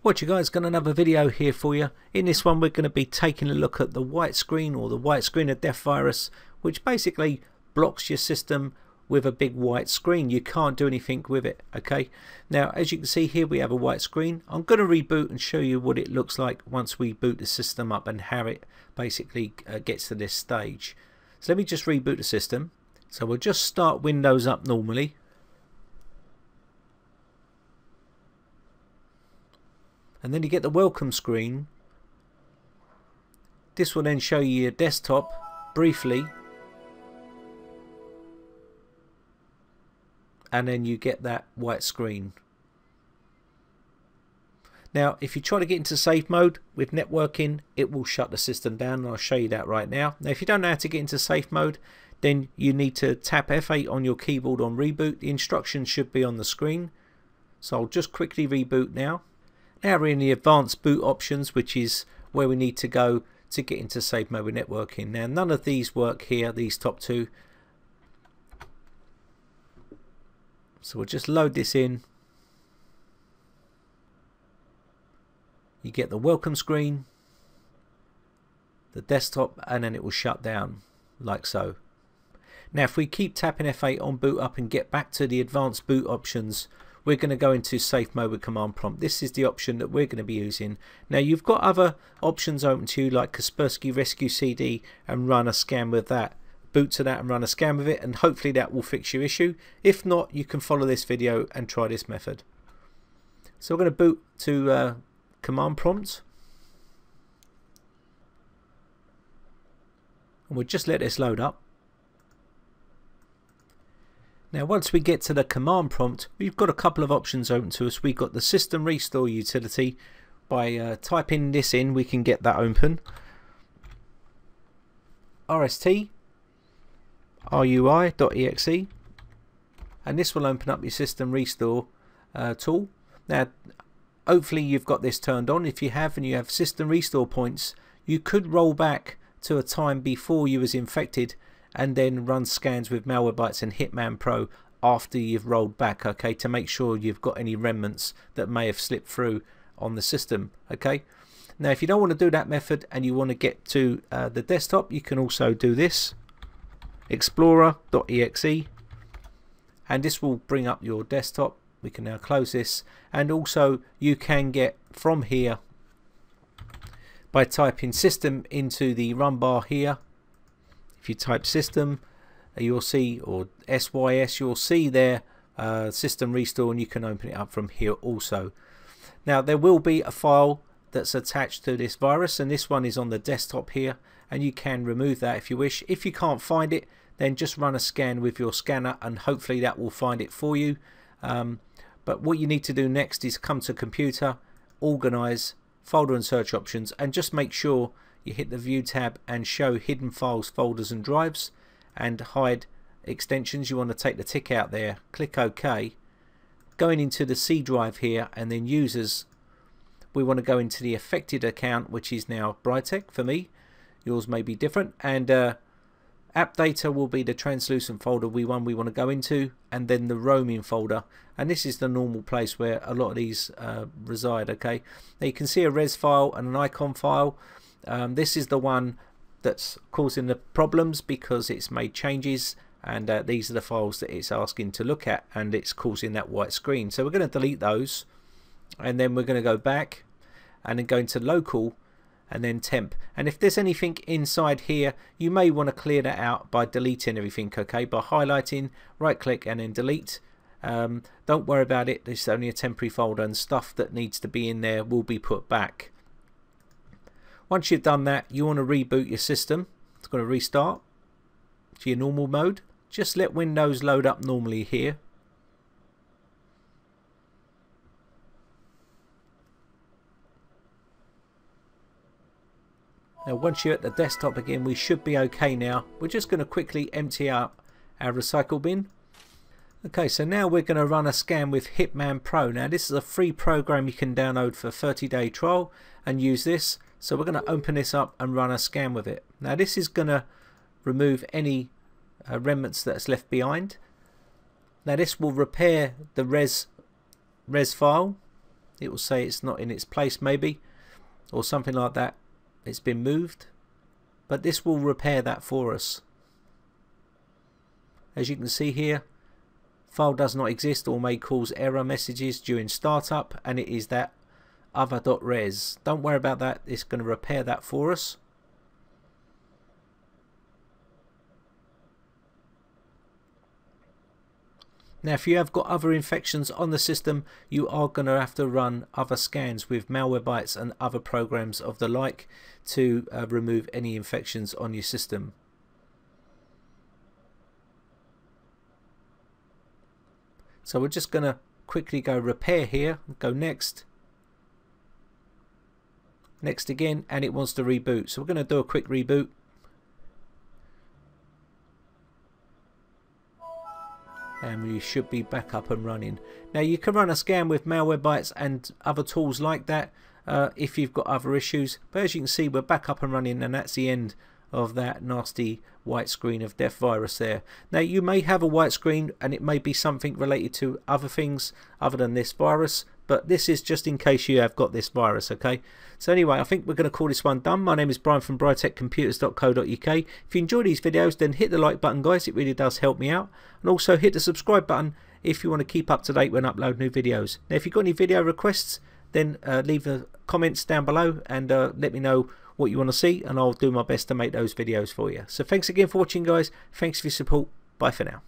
What you guys, got another video here for you. In this one we're going to be taking a look at the white screen, or the white screen of death virus, which basically blocks your system with a big white screen. You can't do anything with it. Okay, now as you can see here we have a white screen. I'm going to reboot and show you what it looks like once we boot the system up and how it basically gets to this stage. So let me just reboot the system. So we'll just start Windows up normally. And then you get the welcome screen. This will then show you your desktop briefly, and then you get that white screen. Now if you try to get into safe mode with networking, it will shut the system down, and I'll show you that right now. Now if you don't know how to get into safe mode, then you need to tap F8 on your keyboard on reboot. The instructions should be on the screen. So I'll just quickly reboot now. Now we're in the advanced boot options, which is where we need to go to get into safe mode with networking. Now none of these work here, these top two. So we'll just load this in. You get the welcome screen, the desktop, and then it will shut down like so. Now if we keep tapping F8 on boot up and get back to the advanced boot options, we're going to go into safe mode with command prompt. This is the option that we're going to be using. Now you've got other options open to you, like Kaspersky rescue CD, and run a scan with that. Boot to that and run a scan with it, and hopefully that will fix your issue. If not, you can follow this video and try this method. So we're going to boot to command prompt, and we'll just let this load up. Now once we get to the command prompt, we've got a couple of options open to us. We've got the system restore utility. By typing this in, we can get that open. RST RUI.exe, and this will open up your system restore tool. Now hopefully you've got this turned on. If you have, and you have system restore points, you could roll back to a time before you was infected and then run scans with Malwarebytes and Hitman Pro after you've rolled back, okay, to make sure you've got any remnants that may have slipped through on the system. Okay, now if you don't want to do that method and you want to get to the desktop, you can also do this, explorer.exe, and this will bring up your desktop. We can now close this, and also you can get from here by typing system into the run bar here. If you type system, you'll see, or SYS, you'll see there system restore, and you can open it up from here also. Now there will be a file that's attached to this virus, and this one is on the desktop here, and you can remove that if you wish. If you can't find it, then just run a scan with your scanner, and hopefully that will find it for you. But what you need to do next is come to computer, organize, folder and search options, and just make sure you hit the view tab and show hidden files, folders and drives, and hide extensions. You want to take the tick out there, click OK. Going into the C drive here, and then users, we want to go into the affected account, which is now Brightech for me. Yours may be different, and app data will be the translucent folder we want to go into, and then the roaming folder, and this is the normal place where a lot of these reside. Okay, now you can see a res file and an icon file. This is the one that's causing the problems because it's made changes, and these are the files that it's asking to look at, and it's causing that white screen. So we're going to delete those, and then we're going to go back and then go into local and then temp. And if there's anything inside here, you may want to clear that out by deleting everything, okay, by highlighting, right click and then delete. Don't worry about it, this is only a temporary folder, and stuff that needs to be in there will be put back. Once you've done that, you want to reboot your system. It's going to restart to your normal mode. Just let Windows load up normally here. Now once you're at the desktop again, we should be okay now. We're just going to quickly empty out our recycle bin. Okay, so now we're going to run a scan with Hitman Pro. Now this is a free program you can download for a 30-day trial and use this. So we're going to open this up and run a scan with it. Now this is going to remove any remnants that's left behind. Now this will repair the res file, it will say it's not in its place maybe, or something like that. It's been moved, but this will repair that for us. As you can see here, file does not exist or may cause error messages during startup, and it is that other.res. Don't worry about that, it's going to repair that for us. Now if you have got other infections on the system, you are going to have to run other scans with Malwarebytes and other programs of the like to remove any infections on your system. So we're just going to quickly go repair here, go next, next again, and it wants to reboot. So we're going to do a quick reboot. And we should be back up and running. Now you can run a scan with Malwarebytes and other tools like that if you've got other issues, but as you can see we're back up and running, and that's the end of that nasty white screen of death virus there. Now you may have a white screen and it may be something related to other things other than this virus, but this is just in case you have got this virus, okay? So anyway, I think we're going to call this one done. My name is Brian from briteccomputers.co.uk. If you enjoy these videos, then hit the like button, guys. It really does help me out. And also hit the subscribe button if you want to keep up to date when I upload new videos. Now if you've got any video requests, then leave the comments down below and let me know what you want to see, and I'll do my best to make those videos for you. So thanks again for watching, guys. Thanks for your support. Bye for now.